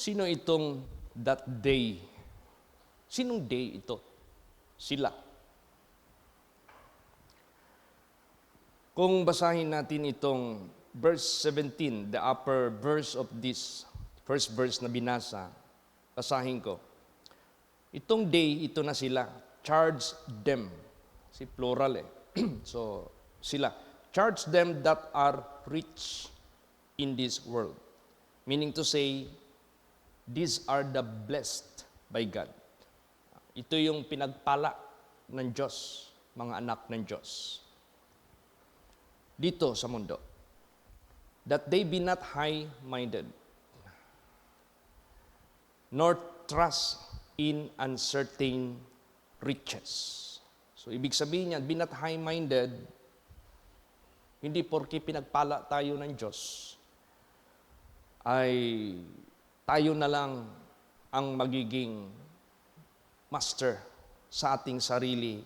Sino itong that day? Sinong day ito? Sila. Kung basahin natin itong verse 17, the upper verse of this first verse na binasa, basahin ko. Itong day, ito na sila. Charge them. Si plural eh. So, sila. Charge them that are rich in this world. Meaning to say, these are the blessed by God. Ito yung pinagpala ng Diyos, mga anak ng Diyos. Dito sa mundo. That they be not high-minded, nor trust in uncertain riches. So, ibig sabihin niya, be not high-minded, hindi porke pinagpala tayo ng Diyos, ay tayo na lang ang magiging master sa ating sarili.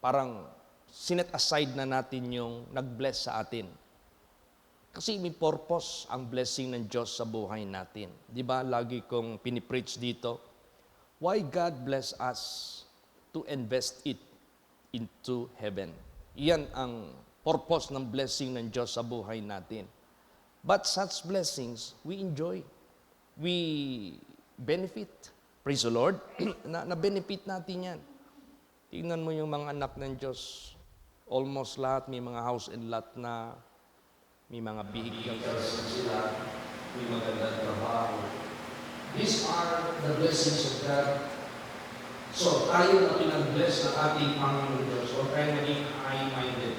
Parang sinet aside na natin yung nag-bless sa atin. Kasi may purpose ang blessing ng Diyos sa buhay natin. Di ba, lagi kong pinipreach dito, why God bless us to invest it into heaven. Iyan ang purpose ng blessing ng Diyos sa buhay natin. But such blessings, we enjoy. We benefit. Praise the Lord. Na-benefit natin yan. Tingnan mo yung mga anak ng Diyos. Almost lahat may mga house and lot na, may mga vehicles sila, may magandang trabaho. These are the blessings of God. So, tayo na pinag-bless ng ating Panginoon Diyos. Huwag tayo maging high-minded.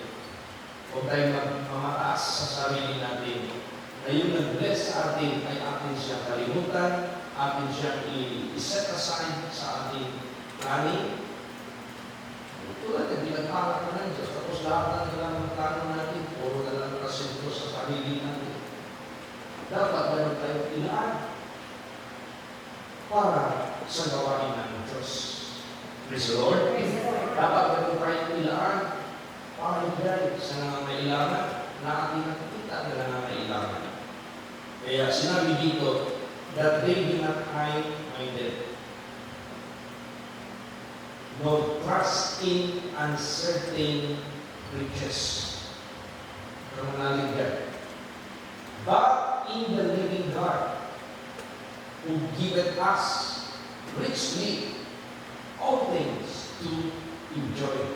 Huwag tayo magmamataas sa sarili natin. Na yung nag-bless sa atin ay atin siyang kalimutan, atin siyang i-set aside sa ating planning. Tulad na, pinagpala ko ng Diyos. Tapos lahat na lang ang plano natin, puro na lang kasento sa sarili natin. Dapat meron tayong ilaan para sa gawain ng Diyos. Praise the Lord. Dapat meron tayong ilaan para ibigay sa nangangailangan na ating nakikita na nangangailangan. Kaya sinabi dito, that they be not high-minded, no trust in uncertain riches. Permanently, but in the living God, who giveth us richly all things to enjoy.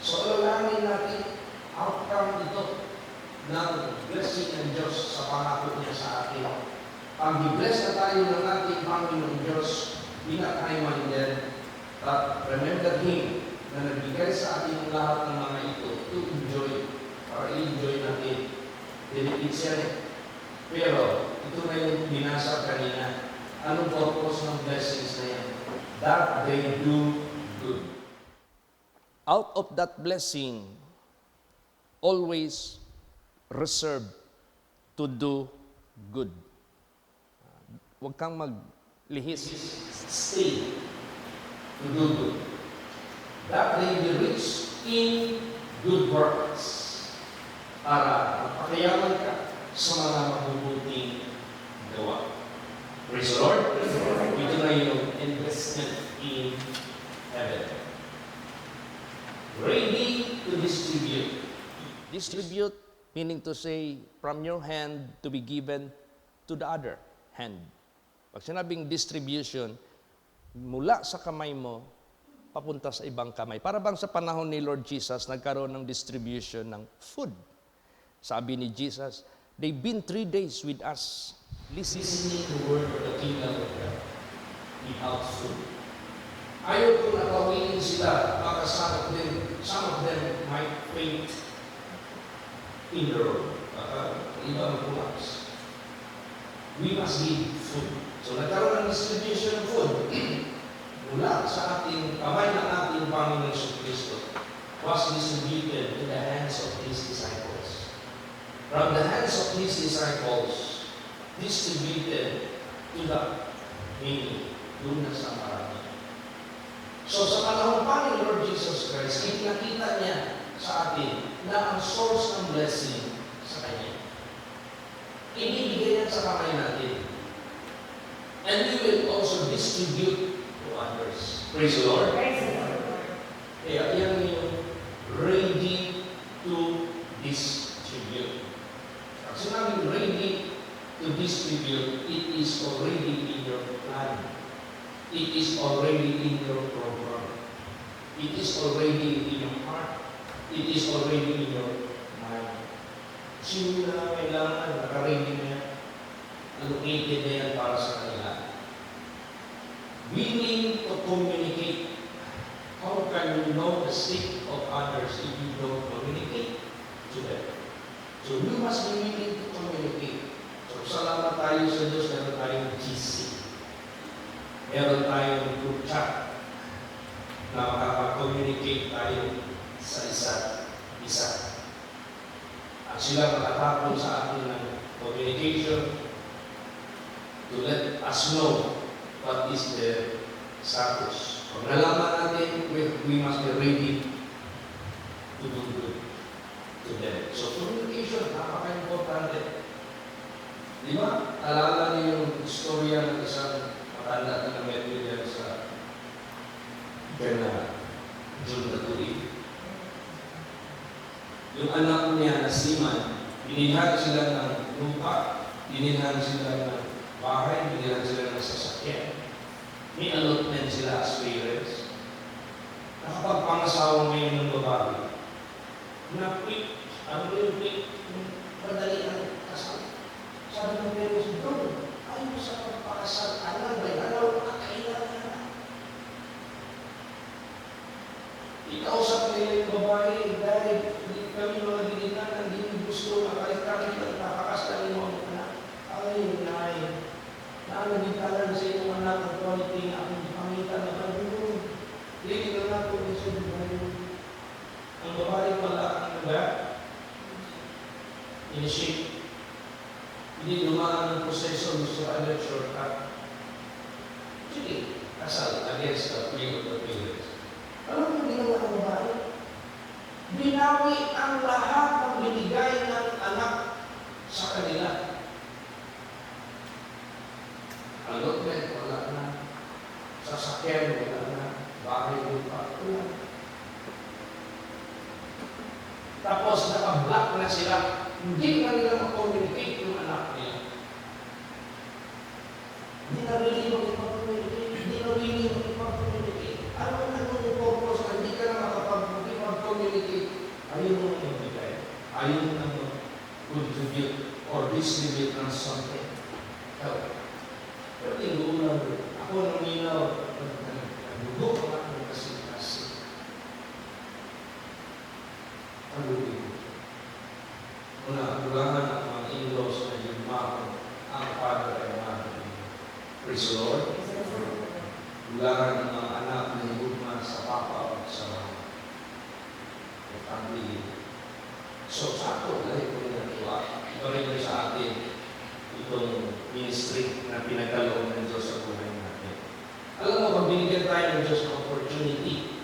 So, alalahanin natin, outcome ito ng blessing ng Diyos sa pangako niya sa atin. Pag i-bless na tayo ng ating Panginoong Diyos, be not high-minded, but remember Him na nagbigay sa atin ang lahat ng mga ito to enjoy, para i-enjoy natin. Benefits yan eh. Pero, ito na yung binasa kanina. Anong purpose ng blessings na yan? That they do good. Out of that blessing, always reserve to do good. Huwag kang maglihis. Stay to do good. That they be rich in good works. Para magpakayaman ka sa mga mabubuting gawa. Praise the Lord. Ito na yung investment in heaven. Ready to distribute. Distribute, meaning to say, from your hand to be given to the other hand. Pag sinabing distribution, mula sa kamay mo, papunta sa ibang kamay. Para bang sa panahon ni Lord Jesus, nagkaroon ng distribution ng food. Sabi ni Jesus, they've been 3 days with us, listening to the word of the kingdom of God without food. Ayaw kung nakawinin sila, baka some of them might faint in the road. Baka iba mag-collapse. We must give food. So nagkaroon ng distribution of food mula sa ating kamay ng ating Panginoon Kristo was distributed to the hands of His disciples. From the hands of His disciples, distributed to the many, doon na sa marami. So sa panahon pa ni Lord Jesus Christ, nakita niya sa atin na ang source ng blessing sa Kanya. Ibibigay yan sa kamay natin. And we will also distribute to others. Praise the Lord. Kaya yan yung ready to distribute. Pag sinabing ready to distribute, it is already in your plan. It is already in your program. It is already in your heart. It is already in your mind. Sino na kailangan, nakaready na yan, allocated na yan para sa kanila. Willing to communicate. How can you know the state of others if you don't communicate to them? So we must be willing to communicate. So salamat tayo sa Diyos, meron tayong GC. Meron tayong group chat na makapag-communicate tayo sa isa't isa. At sila makatapon sa atin ng communication to let us know what is their status. Pag nalaman natin, we must be ready to do good to them. So communication, napaka-importante. Di ba? Alala niyo yung istorya ng isang matanda na medyo yan sa June na tuloy. Yung anak niya na Siman, binilhan sila ng lupa, binilhan sila ng bahay, binilhan sila ng sasakyan. May allotment sila as parents. Nakapagpangasawa ngayon ng babae. Na-quick, ano yung quick, madali ang kasal. Sabi ng parents, bro, ayaw sa pagpakasal, alam ba, alam, kakailangan na. Ikausap nila yung babae, dahil kami mga gininanan, hindi gusto makalik-kalik at napakasal ng mga anak. Ay, nay, naanagitalan sa inyong anak ang quality na aking pangitan na pag-uwi. Hindi na nato din sa buhay. Ang babae pala ang initiate. Hindi dumaan ng proseso gusto agad shortcut. Sige, kasal against the will of the parents. Alam mo ginawa ng babae? Binawi ang lahat ng binigay ng anak sa kanila. Allotment, wala na. Sasakyan, wala na. Bahay, lupa, wala. Tapos, naka-block na sila. Hindi na nila mag-communicate yung anak nila. Hindi na really mag-communicate. Hindi na really mag-communicate. Ano yung purpose na hindi ka na makapag-communicate? Ayaw mo yung bigay. Ayaw mo na mag-contribute or distribute ng something. Pero tingin lang, ako nang minaw, nagdugo ang aking kasi. Ano yun? Una, tulahan ang mga in-laws na yung mako, ang father ay mako. Praise the Lord. Tulahan ang mga anak na higugma sa papa o sa mama. Pagpili. So, sa ako, dahil ko rin natuwa. Ito rin sa atin, itong ministry na pinagkaloob ng Diyos sa buhay natin. Alam mo, pag binigyan tayo ng Diyos ng opportunity,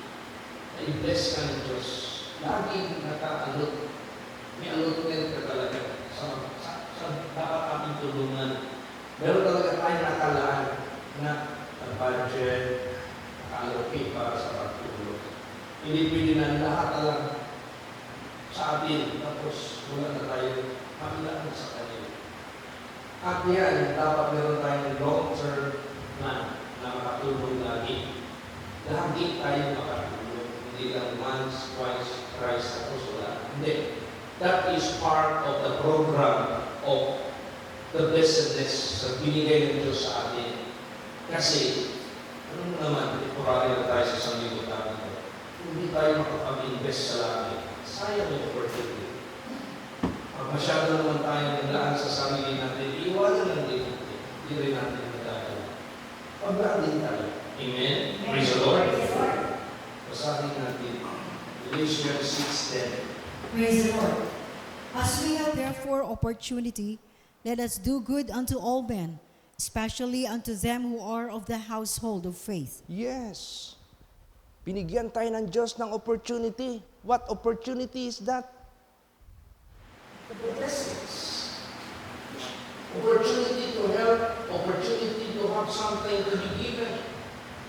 na i-bless ka ng Diyos, laging naka-alot. May allotment ka talaga sa dapat ating tulungan. Meron talaga tayo nakalaan na budget, naka-allocate para sa pagtulong. Hindi pwede na lahat lang sa atin, tapos wala na tayo makilaan sa kanila. At yan, dapat meron tayong long-term plan na makatulong lagi. Lagi tayo makatulong. Hindi lang once, twice, thrice, tapos wala. Hindi. That is part of the program of the blessedness sa binigay ng Diyos sa atin. Kasi, ano naman, temporary na tayo sa isang linggo natin. Hindi tayo makapag-invest sa langit. Sayang yung opportunity. Pag masyado naman tayo naglaan sa sarili natin, iwanan lang din natin. Hindi rin natin nagdadala. Paglaan din tayo. Amen? Praise the Lord. Basahin natin. Galatians 6:10. Praise the Lord. As we have therefore opportunity, let us do good unto all men, especially unto them who are of the household of faith. Yes. Binigyan tayo ng Diyos ng opportunity. What opportunity is that? The blessings. Opportunity to help, opportunity to have something to be given.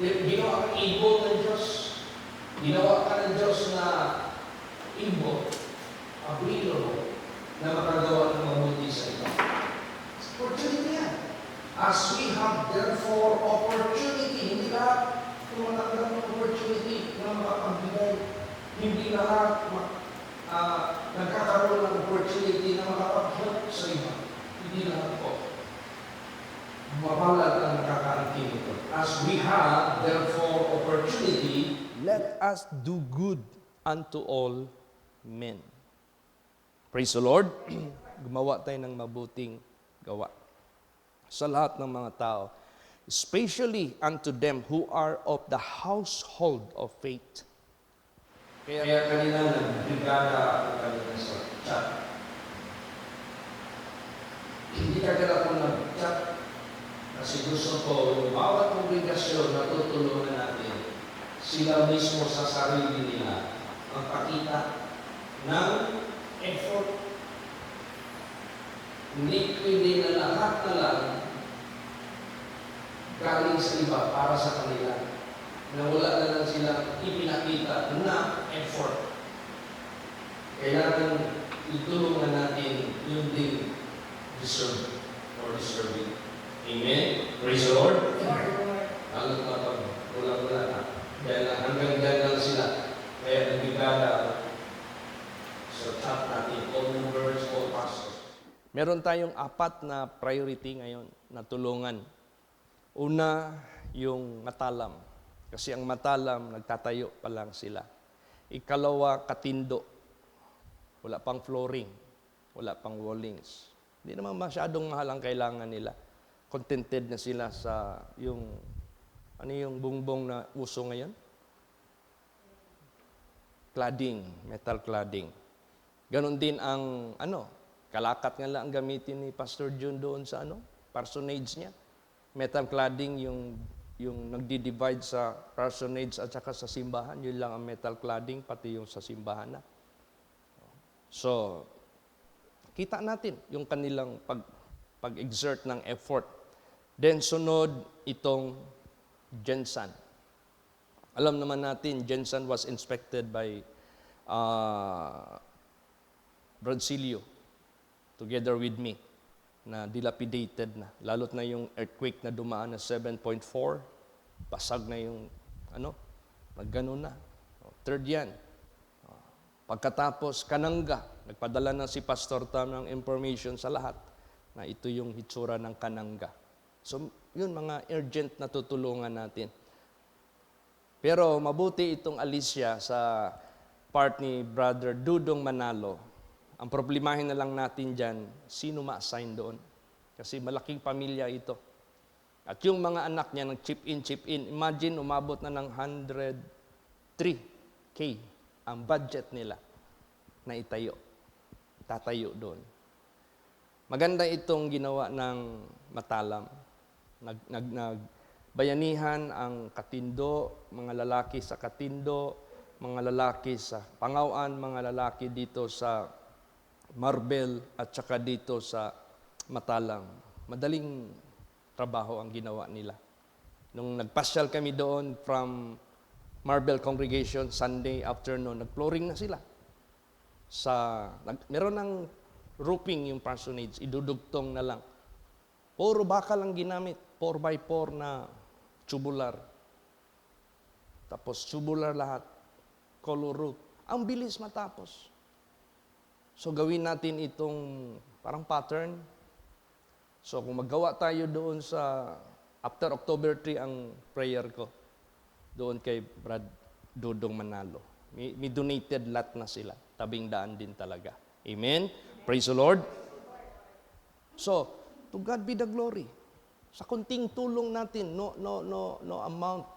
Ginawa kang ibon ng Diyos. Ginawa ka ng Diyos na ibon, abrilo, na makagawa ng mabuti sa iba. Opportunity yan. As we have therefore opportunity, hindi lahat tumatanggap ng opportunity na makapagbigay. Hindi lahat nagkakaroon ng opportunity na makapag-help sa iba. Hindi lahat po. Mabalag ang nakakaangkin ito. As we have therefore opportunity, let us do good unto all men. Praise the Lord. Gumawa tayo ng mabuting gawa sa lahat ng mga tao, especially unto them who are of the household of faith. Kaya kanina nagbrigada ako kanina sa chat. Hindi kagala ko nag-chat kasi gusto ko yung bawat obligasyon na tutulungan natin, sila mismo sa sarili nila ang pakita ng effort. Hindi pwede na lahat na lang galing sa iba para sa kanila. Na wala na lang silang ipinakita na effort. Kailangan itulungan natin yung din deserve or deserving. Amen? Praise the Lord. Lalo na pag wala na. Dahil hanggang dyan lang sila. Kaya nagbigada sa chat natin, all members, all pastors. Meron tayong 4 na priority ngayon na tulungan. Una, yung matalam. Kasi ang matalam, nagtatayo pa lang sila. Ikalawa, katindo. Wala pang flooring. Wala pang wallings. Hindi naman masyadong mahal ang kailangan nila. Contented na sila sa yung, ano yung bungbong na uso ngayon? Cladding, metal cladding. Ganon din ang, kalakat nga lang ang gamitin ni Pastor June doon sa parsonage niya. Metal cladding yung nagdi-divide sa parsonage at saka sa simbahan. Yun lang ang metal cladding, pati yung sa simbahan na. So, kita natin yung kanilang pag-exert ng effort. Then, sunod itong Gensan. Alam naman natin, Gensan was inspected by Bradsilio, together with me, na dilapidated na. Lalo't na yung earthquake na dumaan na 7.4, basag na yung, naggano na. Third yan. Pagkatapos, Kananga, nagpadala na si Pastor Tam ng information sa lahat na ito yung hitsura ng Kananga. So, yun mga urgent na tutulungan natin. Pero mabuti itong Alicia sa part ni Brother Dudong Manalo. Ang problemahin na lang natin dyan, sino ma-assign doon? Kasi malaking pamilya ito. At yung mga anak niya nag-chip in. Imagine, umabot na ng 103K ang budget nila na itayo. Tatayo doon. Maganda itong ginawa ng Matalam. Nagbayanihan ang Katindo, mga lalaki sa Katindo, mga lalaki sa Pangawan, mga lalaki dito sa Marbel at saka dito sa Matalang. Madaling trabaho ang ginawa nila. Nung nagpasyal kami doon from Marbel Congregation, Sunday afternoon, nag-flooring na sila. Meron ng roofing yung parsonage, idudugtong na lang. Puro bakal ang ginamit, 4x4 na tubular. Tapos tubular lahat, color roof. Ang bilis matapos. So gawin natin itong parang pattern. So kung magawa tayo doon sa, after October 3 ang prayer ko, doon kay Brad Dudong Manalo. May donated lot na sila. Tabing daan din talaga. Amen? Praise the Lord. So, to God be the glory. Sa kunting tulong natin, no amount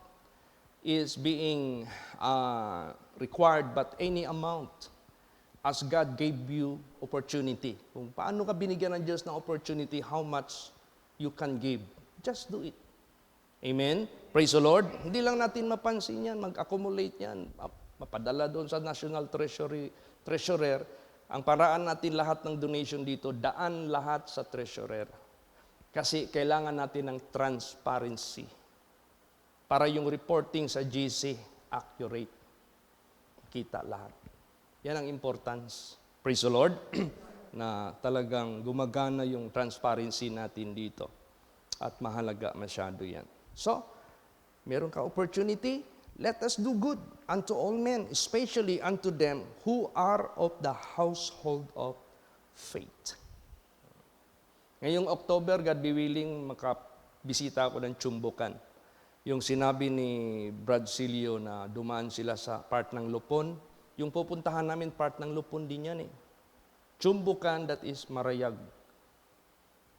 is being required, but any amount as God gave you opportunity. Kung paano ka binigyan ng Diyos ng opportunity, how much you can give. Just do it. Amen? Praise the Lord. Hindi lang natin mapansin yan, mag-accumulate yan, mapadala doon sa National Treasurer. Ang paraan natin lahat ng donation dito, daan lahat sa treasurer. Kasi kailangan natin ng transparency para yung reporting sa GC accurate. Kita lahat. Yan ang importance. Praise the Lord. Na talagang gumagana yung transparency natin dito. At mahalaga masyado yan. So, meron ka opportunity, let us do good unto all men, especially unto them who are of the household of faith. Ngayong October, God be willing, makabisita ako ng Chumbukan. Yung sinabi ni Brad Silio na dumaan sila sa part ng Lupon, yung pupuntahan namin part ng Lupon din yan eh. Chumbukan, that is Marayag,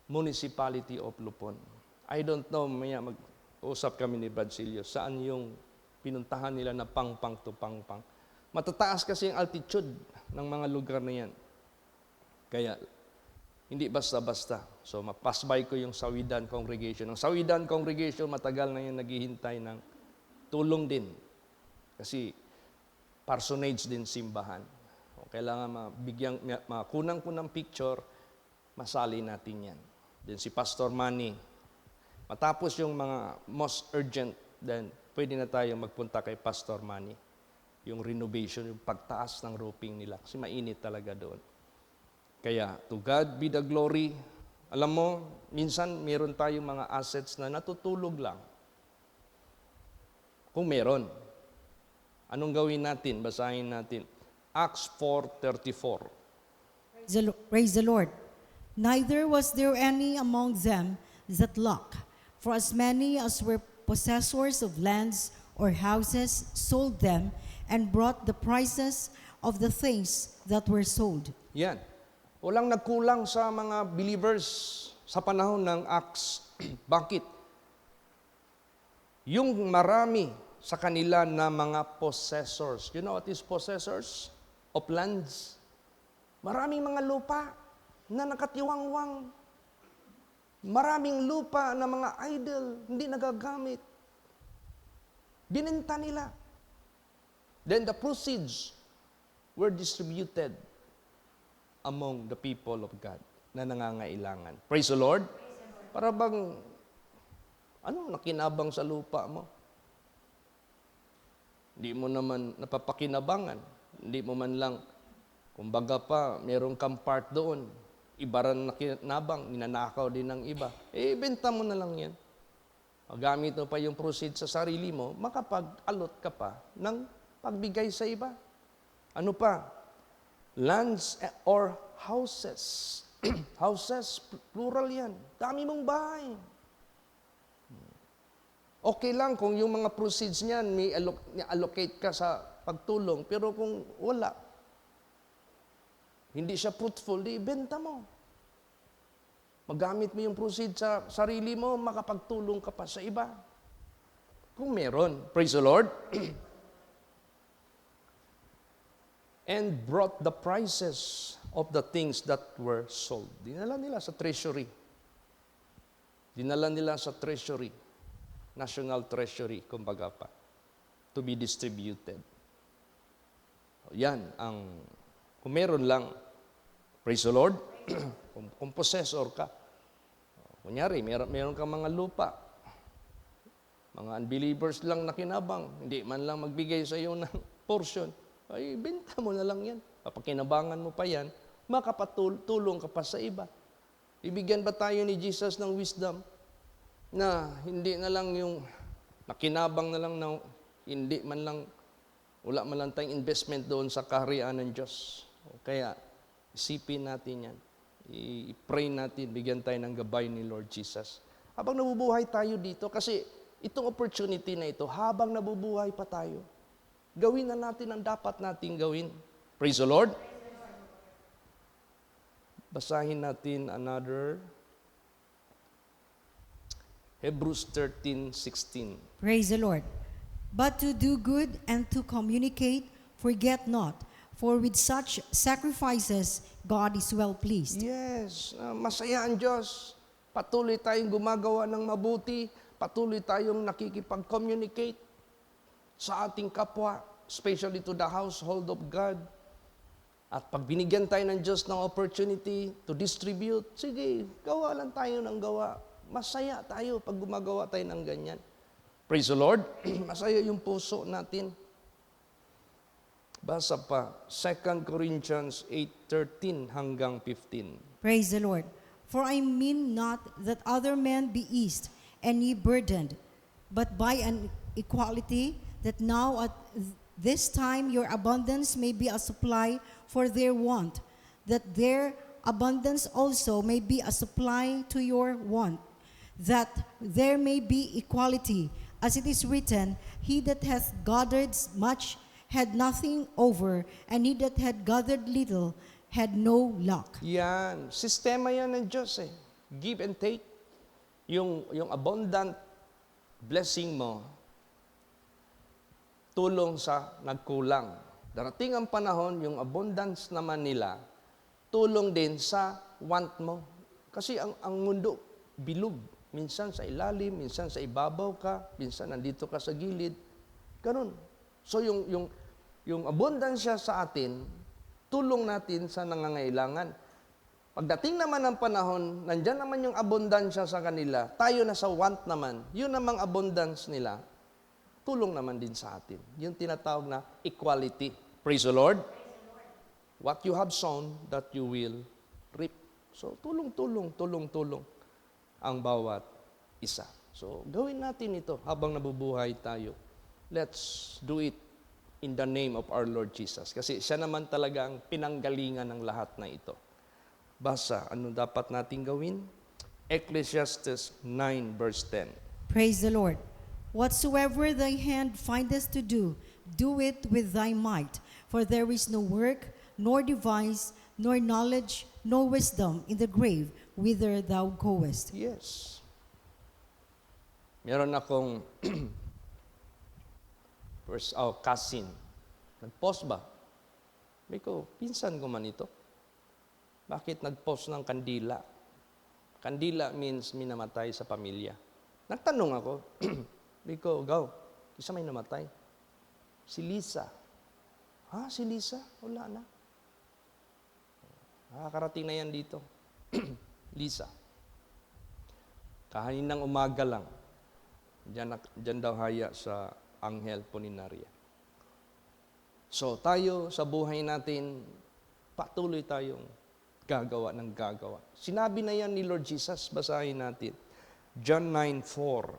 Municipality of Lupon. I don't know, maya mag-usap kami ni Brad Silio, saan yung pinuntahan nila na pang-pang to pang-pang. Matataas kasi yung altitude ng mga lugar na yan. Kaya, hindi basta-basta. So, mapasbay ko yung Sawidan Congregation. Ang Sawidan Congregation, matagal na yung naghihintay ng tulong din. Kasi, parsonage din simbahan. O, kailangan makunang ko ng picture, masali natin yan. Then si Pastor Manny, matapos yung mga most urgent, then pwede na tayo magpunta kay Pastor Manny. Yung renovation, yung pagtaas ng roofing nila. Kasi mainit talaga doon. Kaya, to God be the glory. Alam mo, minsan meron tayong mga assets na natutulog lang. Kung meron. Anong gawin natin? Basahin natin. Acts 4:34. Praise the Lord. Neither was there any among them that lacked, for as many as were possessors of lands or houses sold them and brought the prices of the things that were sold. Yan. Walang nagkulang sa mga believers sa panahon ng Acts. Bakit? Yung marami sa kanila na mga possessors. You know what is possessors of lands? Maraming mga lupa na nakatiwangwang. Maraming lupa na mga idol, hindi nagagamit. Binenta nila. Then the proceeds were distributed among the people of God na nangangailangan. Praise the Lord. Para bang, nakinabang sa lupa mo? Hindi mo naman napapakinabangan. Hindi mo man lang, kumbaga pa, meron kang part doon. Iba rin nakinabang, ninanakaw din ng iba. Benta mo na lang yan. Magamit mo pa yung proceeds sa sarili mo, makapag-alot ka pa ng pagbigay sa iba. Ano pa? Lands or houses. Houses, plural yan. Dami mong bahay. Okay lang kung yung mga proceeds niyan, may allocate ka sa pagtulong. Pero kung wala, hindi siya fruitful, di ibenta mo. Magamit mo yung proceeds sa sarili mo, makapagtulong ka pa sa iba. Kung meron. Praise the Lord. And brought the prices of the things that were sold. Dinala nila sa treasury. Dinala nila sa treasury. National treasury, kumbaga pa. To be distributed. Yan ang, kung meron lang, praise the Lord, kung possessor ka. Kunyari, meron kang mga lupa. Mga unbelievers lang nakinabang. Hindi man lang magbigay sa iyo ng portion. Ay, benta mo na lang yan. Papakinabangan mo pa yan, makapatulong ka pa sa iba. Ibigyan ba tayo ni Jesus ng wisdom na hindi na lang yung nakinabang na lang na hindi man lang, wala man lang tayong investment doon sa kaharian ng Diyos. Kaya, isipin natin yan. I-pray natin, bigyan tayo ng gabay ni Lord Jesus. Habang nabubuhay tayo dito, kasi itong opportunity na ito, habang nabubuhay pa tayo, gawin na natin ang dapat nating gawin. Praise the Lord. Basahin natin another Hebrews 13:16. Praise the Lord. But to do good and to communicate, forget not, for with such sacrifices, God is well pleased. Yes, masaya ang Diyos. Patuloy tayong gumagawa ng mabuti. Patuloy tayong At pag binigyan tayo ng Diyos ng opportunity to distribute, sige, gawa lang tayo ng gawa. Masaya tayo pag gumagawa tayo ng ganyan. Praise the Lord. Masaya yung puso natin. Basa pa, 2 Corinthians 8:13 hanggang 15. Praise the Lord. For I mean not that other men be eased and ye burdened, but by an equality, that now at this time your abundance may be a supply for their want, that their abundance also may be a supply to your want, that there may be equality. As it is written, he that hath gathered much had nothing over, and he that had gathered little had no lack. Yan. Sistema yan ng Diyos eh. Give and take. Yung abundant blessing mo, tulong sa nagkulang. Darating ang panahon, yung abundance naman nila, tulong din sa want mo. Kasi ang mundo, bilog. Minsan sa ilalim, minsan sa ibabaw ka, minsan nandito ka sa gilid. Ganun. So yung abundance sa atin, tulong natin sa nangangailangan. Pagdating naman ng panahon, nandyan naman yung abundansya sa kanila, tayo na sa want naman, yun namang abundance nila, tulong naman din sa atin. Yung tinatawag na equality. Praise the Lord. What you have sown, that you will reap. So tulong-tulong ang bawat isa. So gawin natin ito habang nabubuhay tayo. Let's do it in the name of our Lord Jesus. Kasi siya naman talaga ang pinanggalingan ng lahat na ito. Basa, ano dapat natin gawin? Ecclesiastes 9 verse 10. Praise the Lord. Whatsoever thy hand findeth to do, do it with thy might. For there is no work, nor device, nor knowledge, nor wisdom in the grave whither thou goest. Yes. Meron akong cousin. Nag-post ba? May ko, pinsan ko man ito. Bakit nag-post ng kandila? Kandila means minamatay sa pamilya. Nagtanong ako, may ko, isa may namatay. Si Lisa. Ha, si Lisa? Wala na. Nakakarating na yan dito. Lisa. Kahaninang umaga lang. Diyan daw haya sa Anghel Puninaria. So tayo sa buhay natin, patuloy tayong gagawa ng gagawa. Sinabi na yan ni Lord Jesus, basahin natin. John 9:4.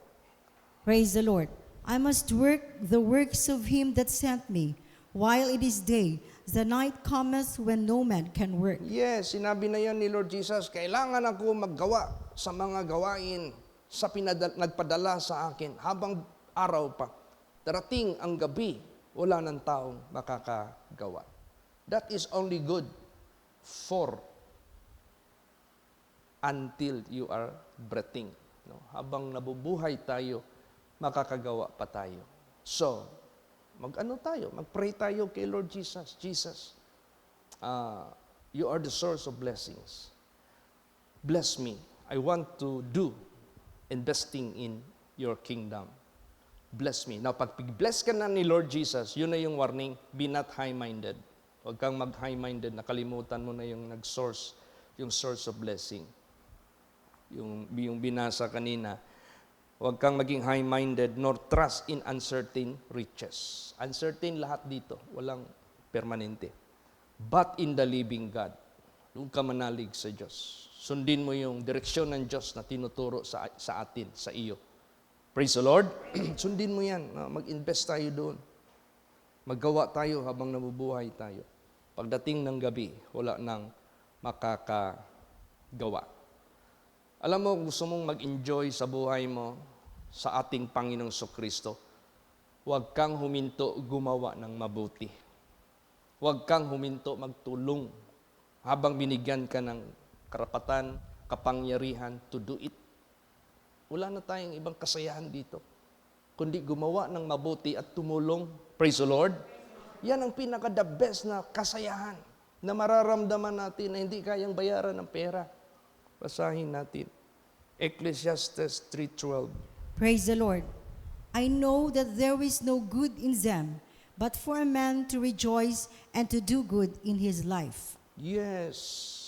Praise the Lord. I must work the works of him that sent me, while it is day. The night cometh when no man can work. Yes, sinabi na yan ni Lord Jesus, kailangan ako maggawa sa mga gawain sa nagpadala sa akin habang araw pa. Darating ang gabi, wala ng taong makakagawa. That is only good for until you are breathing. No? Habang nabubuhay tayo, makakagawa pa tayo. So, mag-pray tayo kay Lord Jesus. Jesus, you are the source of blessings. Bless me. I want to do investing in your kingdom. Bless me. Now, pag bless ka na ni Lord Jesus, yun na yung warning, be not high-minded. Huwag kang mag-high-minded, nakalimutan mo na yung yung source of blessing. Yung binasa kanina, huwag kang maging high-minded nor trust in uncertain riches. Uncertain lahat dito, walang permanente. But in the living God, doon ka manalig sa Diyos. Sundin mo yung direksyon ng Diyos na tinuturo sa atin, sa iyo. Praise the Lord. Sundin mo yan. Mag-invest tayo doon. Maggawa tayo habang nabubuhay tayo. Pagdating ng gabi, wala nang makakagawa. Alam mo, gusto mong mag-enjoy sa buhay mo sa ating Panginoong Kristo, huwag kang huminto gumawa ng mabuti. Huwag kang huminto magtulong habang binigyan ka ng karapatan, kapangyarihan to do it. Wala na tayong ibang kasayahan dito, kundi gumawa ng mabuti at tumulong. Praise the Lord. Yan ang pinaka-the best na kasayahan na mararamdaman natin na hindi kayang bayaran ng pera. Basahin natin. Ecclesiastes 3:12. Praise the Lord. I know that there is no good in them, but for a man to rejoice and to do good in his life. Yes.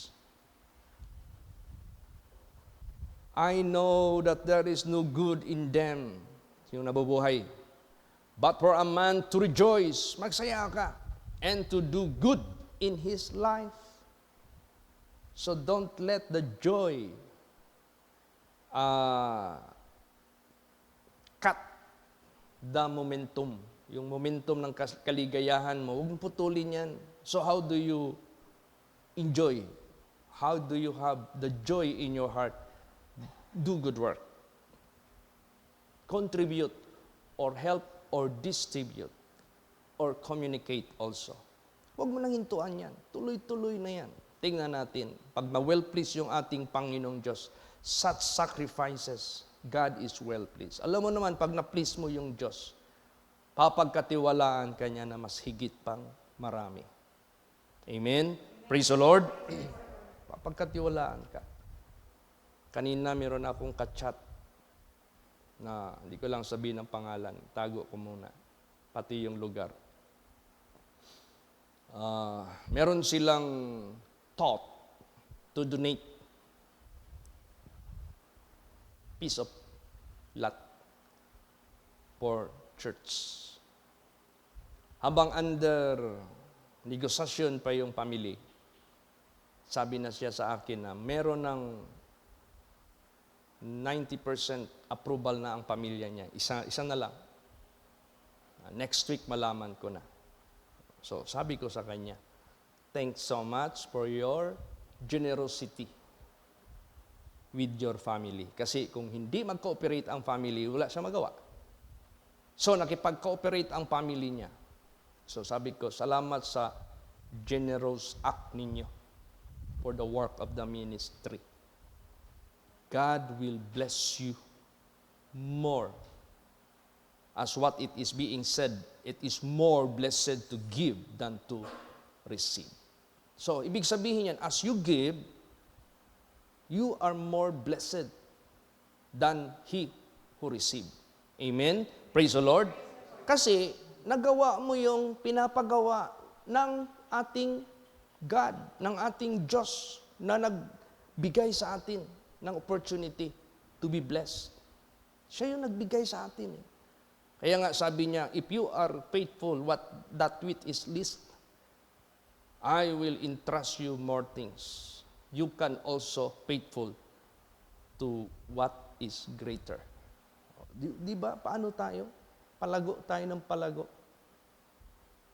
I know that there is no good in them, yung nabubuhay. But for a man to rejoice, magsaya ka, and to do good in his life. So don't let the joy cut the momentum. Yung momentum ng kaligayahan mo, huwag mong putulin yan. So how do you enjoy? How do you have the joy in your heart? Do good work. Contribute or help or distribute or communicate also. Huwag mo nang hintuan yan. Tuloy-tuloy na yan. Tingnan natin, pag na-well-pleased yung ating Panginoong Diyos, such sacrifices, God is well-pleased. Alam mo naman, pag na-please mo yung Diyos, papagkatiwalaan ka niya na mas higit pang marami. Amen? Praise the Lord. Papagkatiwalaan ka. Kanina meron akong kachat na hindi ko lang sabihin ng pangalan, tago ko muna, pati yung lugar. Meron silang thought to donate piece of lot for church. Habang under negosasyon pa yung family, sabi na siya sa akin na meron ng 90% approval na ang pamilya niya. Isa na lang. Next week malaman ko na. So sabi ko sa kanya, thanks so much for your generosity with your family. Kasi kung hindi mag-cooperate ang family, wala siya magawa. So nakipag-cooperate ang family niya. So sabi ko, salamat sa generous act ninyo for the work of the ministry. God will bless you more. As what it is being said, it is more blessed to give than to receive. So, ibig sabihin yan, as you give, you are more blessed than he who received. Amen? Praise the Lord. Kasi, nagawa mo yung pinapagawa ng ating God, ng ating Diyos na nagbigay sa atin ng opportunity to be blessed. Siya yung nagbigay sa atin. Kaya nga sabi niya, if you are faithful, that which is least, I will entrust you more things. You can also faithful to what is greater. Di ba? Paano tayo? Palago tayo ng palago.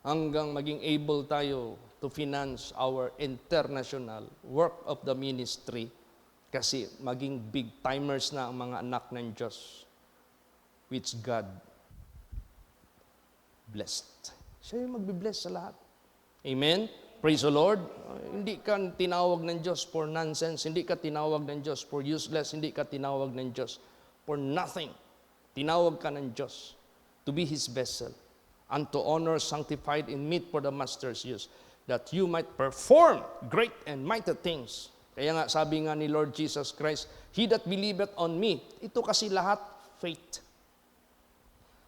Hanggang maging able tayo to finance our international work of the ministry kasi maging big timers na ang mga anak ng Diyos which God blessed. Siya yung magbibless sa lahat. Amen? Praise the Lord. Hindi ka tinawag ng Diyos for nonsense. Hindi ka tinawag ng Diyos for useless. Hindi ka tinawag ng Diyos for nothing. Tinawag ka ng Diyos to be His vessel and to honor, sanctified, and meet for the Master's use, that you might perform great and mighty things. Kaya nga, sabi nga ni Lord Jesus Christ, He that believeth on me, ito kasi lahat, faith.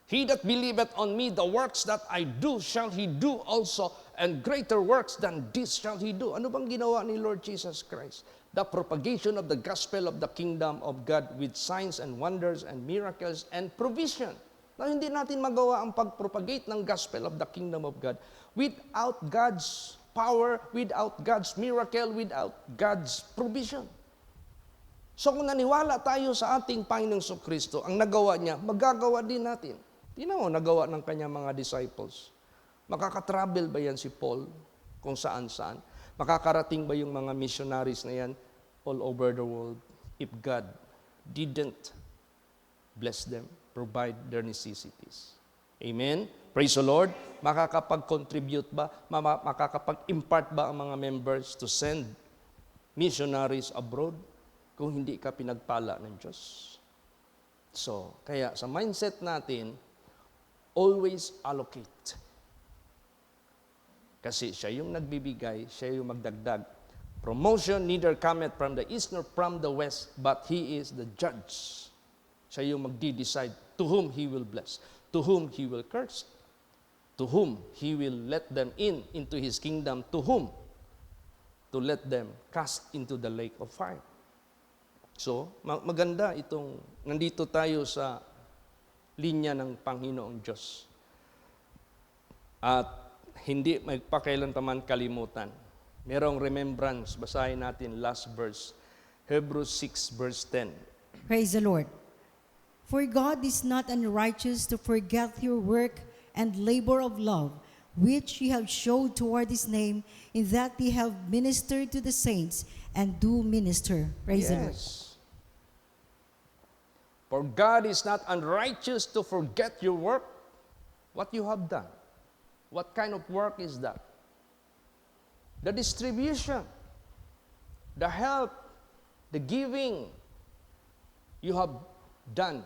He that believeth on me, the works that I do, shall he do also, and greater works than this shall he do. Ano bang ginawa ni Lord Jesus Christ? The propagation of the gospel of the kingdom of God with signs and wonders and miracles and provision. Na hindi natin magawa ang pag-propagate ng gospel of the kingdom of God without God's power, without God's miracle, without God's provision. So kung naniwala tayo sa ating Panginoong Kristo, ang nagawa niya, magagawa din natin. Tingnan mo, nagawa ng kanyang mga disciples. Makakatravel ba yan si Paul kung saan-saan? Makakarating ba yung mga missionaries na yan all over the world if God didn't bless them, provide their necessities? Amen? Praise the Lord. Makakapag-contribute ba? Makakapag-impart ba ang mga members to send missionaries abroad kung hindi ka pinagpala ng Diyos? So, kaya sa mindset natin, always allocate. Kasi siya yung nagbibigay, siya yung magdagdag. Promotion neither cometh from the east nor from the west, but He is the judge. Siya yung magdi-decide to whom He will bless, to whom He will curse. To whom He will let them into His kingdom, to whom to let them cast into the lake of fire. So, maganda itong, nandito tayo sa linya ng Panginoong Diyos. At hindi magpakailanman kalimutan. Merong remembrance, basahin natin last verse, Hebrews 6 verse 10. Praise the Lord. For God is not unrighteous to forget your work and labor of love, which ye have showed toward His name, in that ye have ministered to the saints and do minister. Praise the Lord. Yes. For God is not unrighteous to forget your work, what you have done. What kind of work is that? The distribution, the help, the giving you have done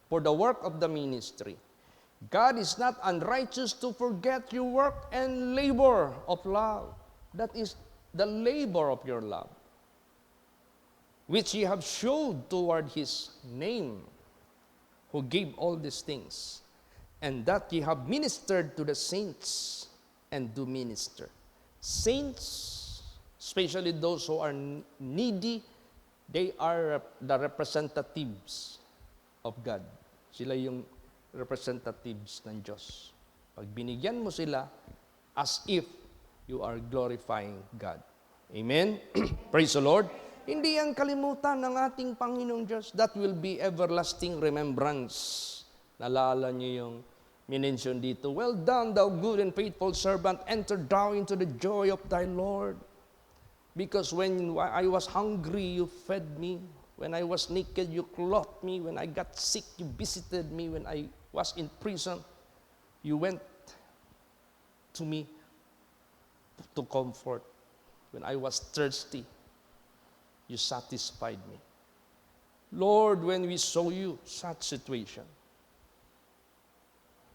for the work of the ministry. God is not unrighteous to forget your work and labor of love. That is the labor of your love, which ye have showed toward His name, who gave all these things, and that ye have ministered to the saints and do minister. Saints, especially those who are needy, they are the representatives of God. Sila yung representatives ng Diyos. Pag binigyan mo sila, as if you are glorifying God. Amen? Praise the Lord. Hindi yan kalimutan ng ating Panginoong Diyos. That will be everlasting remembrance. Nalala niyo yung minention dito, well done, thou good and faithful servant, enter thou into the joy of thy Lord. Because when I was hungry, you fed me. When I was naked, you clothed me. When I got sick, you visited me. When I was in prison, you went to me to comfort. When I was thirsty, you satisfied me. Lord, when we saw you, such situation,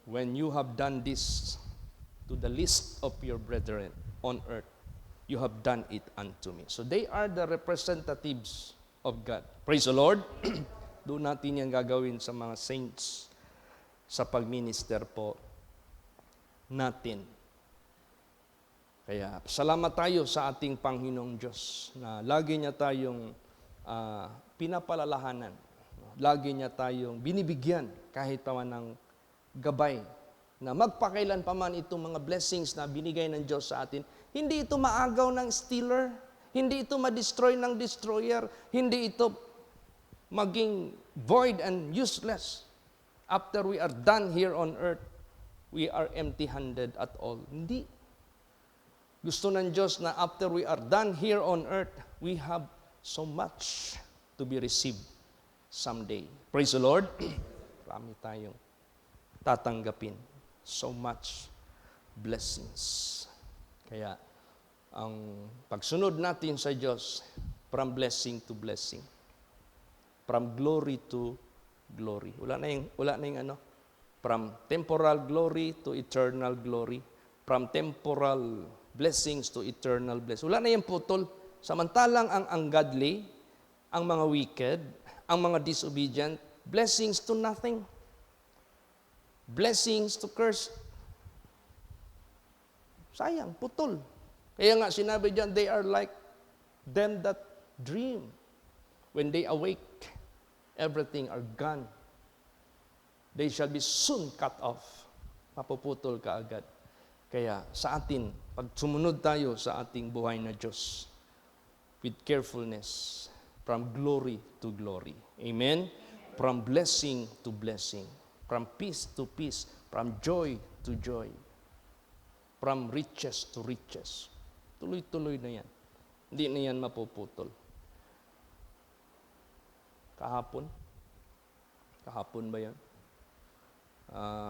when you have done this to the least of your brethren on earth, you have done it unto me. So they are the representatives of God. Praise the Lord. Doon natin yan gagawin sa mga saints sa pagminister po natin. Kaya salamat tayo sa ating Panginoong Diyos na lagi niya tayong pinapalalahanan. Lagi niya tayong binibigyan kahit pa man ng gabay na magpakailan pa man itong mga blessings na binigay ng Diyos sa atin. Hindi ito maagaw ng stealer. Hindi ito ma-destroy ng destroyer. Hindi ito maging void and useless. After we are done here on earth, we are empty-handed at all. Hindi. Gusto ng Diyos na after we are done here on earth, we have so much to be received someday. Praise the Lord. Marami tayong tatanggapin. So much blessings. Kaya, ang pagsunod natin sa Diyos, from blessing to blessing. From glory to glory. Wala na yung ano? From temporal glory to eternal glory. From temporal blessings to eternal blessings. Wala na yung putol. Samantalang ang ungodly, ang mga wicked, ang mga disobedient, blessings to nothing. Blessings to curse. Sayang, putol. Kaya nga sinabi diyan, they are like them that dream. When they awake, everything are gone. They shall be soon cut off. Mapuputol ka agad. Kaya sa atin, pag sumunod tayo sa ating buhay na Diyos, with carefulness, from glory to glory. Amen? From blessing to blessing. From peace to peace. From joy to joy. From riches to riches. Tuloy-tuloy na yan. Hindi na yan mapuputol. Kahapon ba yan?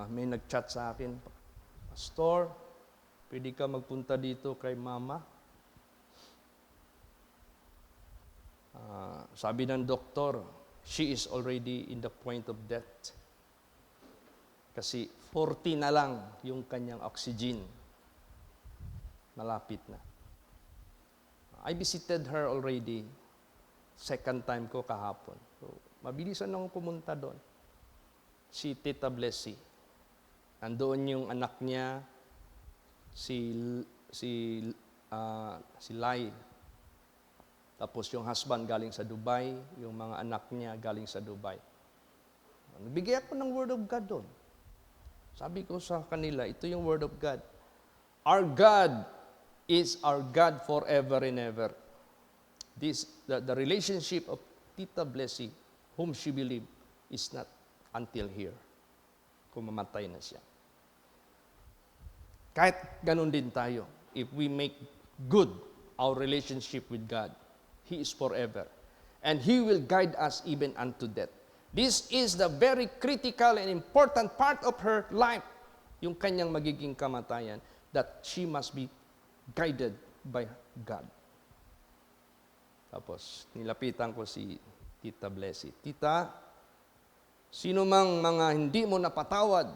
May nag-chat sa akin, Pastor, pwede ka magpunta dito kay Mama? Sabi ng doktor, she is already in the point of death. Kasi 40 na lang yung kanyang oxygen. Malapit na. I visited her already. Second time ko kahapon. So, mabilisan akong pumunta doon. Si Tita Blessy. Nandoon yung anak niya, si si Lai. Tapos yung husband galing sa Dubai, yung mga anak niya galing sa Dubai. Nagbigay ako ng word of God doon. Sabi ko sa kanila, ito yung word of God. Our God is our God forever and ever. The relationship of Tita Blessy, whom she believed, is not until here. Kung mamatay na siya. Kahit ganun din tayo, if we make good our relationship with God, He is forever. And He will guide us even unto death. This is the very critical and important part of her life, yung kanyang magiging kamatayan, that she must be guided by God. Tapos, nilapitan ko si Tita Blessy. Tita, sino mang mga hindi mo napatawad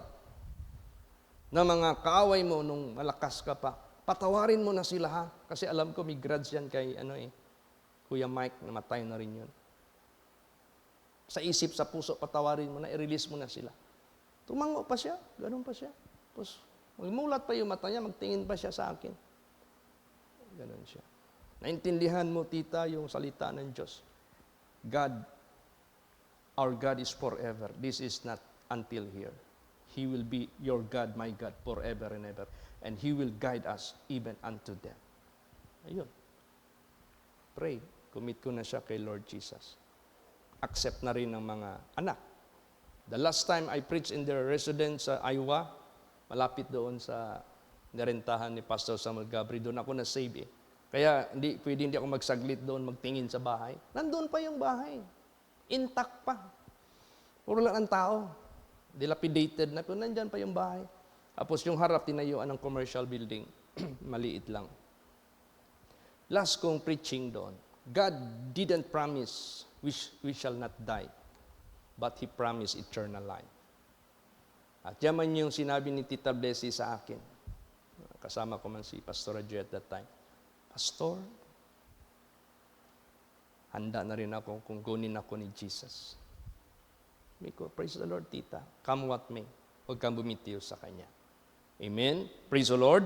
na mga kaaway mo nung malakas ka pa, patawarin mo na sila ha. Kasi alam ko may grudge yan kay Kuya Mike, namatay na rin yun. Sa isip, sa puso, patawarin mo na, i-release mo na sila. Tumango pa siya, ganun pa siya. Tapos, magmulat pa yung mata niya, magtingin pa siya sa akin. Ganun siya. Naintindihan mo, tita, yung salita ng Diyos. God, our God is forever. This is not until here. He will be your God, my God, forever and ever. And He will guide us even unto death. Ayun. Pray. Commit ko na siya kay Lord Jesus. Accept na rin ng mga anak. The last time I preached in their residence sa Iowa, malapit doon sa narentahan ni Pastor Samuel Gabri, doon ako na-save eh. Kaya pwede hindi ako magsaglit doon, magtingin sa bahay. Nandun pa yung bahay. Intact pa. Puro lang ang tao. Dilapidated na, pero nandyan pa yung bahay. Tapos yung harap, tinayuan ng commercial building. Maliit lang. Last kong preaching doon, God didn't promise we shall not die, but He promised eternal life. At yaman yung sinabi ni Tita Blessy sa akin. Kasama ko man si Pastor Adjo at that time. Pastor, handa na rin ako kung kunin ako ni Jesus. Sabi ko, praise the Lord, tita. Come what may. Huwag kang bumitiw sa Kanya. Amen? Praise the Lord.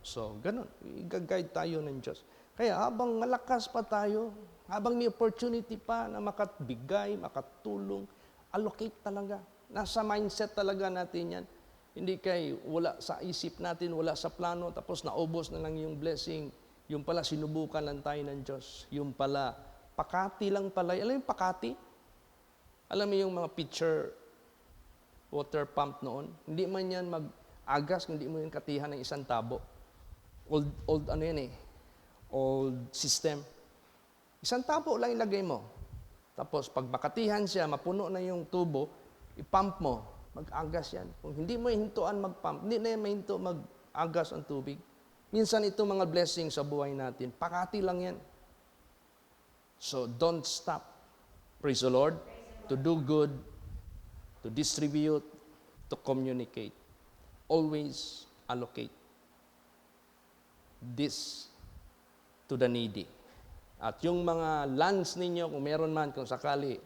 So, ganun. I-guide tayo ng Diyos. Kaya habang malakas pa tayo, habang may opportunity pa na makabigay, makatulong, allocate talaga. Nasa mindset talaga natin yan. Hindi kay wala sa isip natin, wala sa plano, tapos naubos na lang yung blessing. Yung pala, sinubukan lang tayo ng Diyos. Yung pala, pakati lang pala. Alam mo yung pakati? Alam mo yung mga pitcher water pump noon? Hindi man yan mag-agas, hindi mo yan katihan ng isang tabo. Old ano yan eh, old system. Isang tabo lang ilagay mo. Tapos pag makatihan siya, mapuno na yung tubo, ipump mo, mag-agas yan. Kung hindi mo hintuan mag-pump, hindi na yan mahinto mag-agas ang tubig. Minsan itong mga blessings sa buhay natin, pakati lang yan. So don't stop. Praise the Lord. To do good, to distribute, to communicate. Always allocate this to the needy. At yung mga lands ninyo, kung meron man, kung sakali,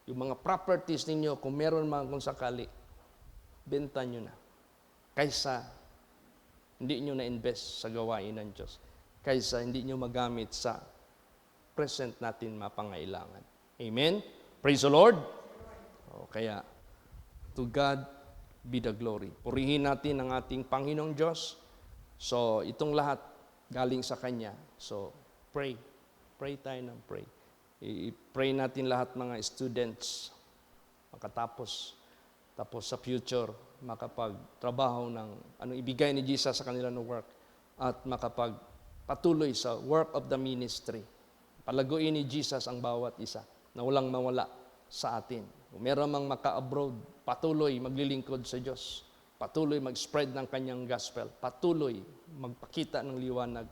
yung mga properties ninyo, kung meron man, kung sakali, benta nyo na. Kaysa hindi nyo na-invest sa gawain ng Diyos. Kaysa hindi nyo magamit sa present natin mapangailangan. Amen? Praise the Lord. Kaya, to God be the glory. Purihin natin ang ating Panginoong Diyos. So, itong lahat galing sa Kanya. So, pray. Pray tayo ng pray. I-pray natin lahat mga students makatapos. Tapos sa future, makapagtrabaho ng anong ibigay ni Jesus sa kanila ng work. At makapagpatuloy sa work of the ministry. Palaguin ni Jesus ang bawat isa na walang mawala sa atin. Kung meron mang maka-abroad, patuloy maglilingkod sa Diyos. Patuloy mag-spread ng Kanyang gospel. Patuloy magpakita ng liwanag.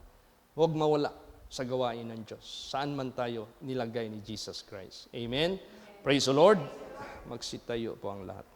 Huwag mawala sa gawain ng Diyos. Saan man tayo nilagay ni Jesus Christ. Amen? Praise the Lord. Magsitayo po ang lahat.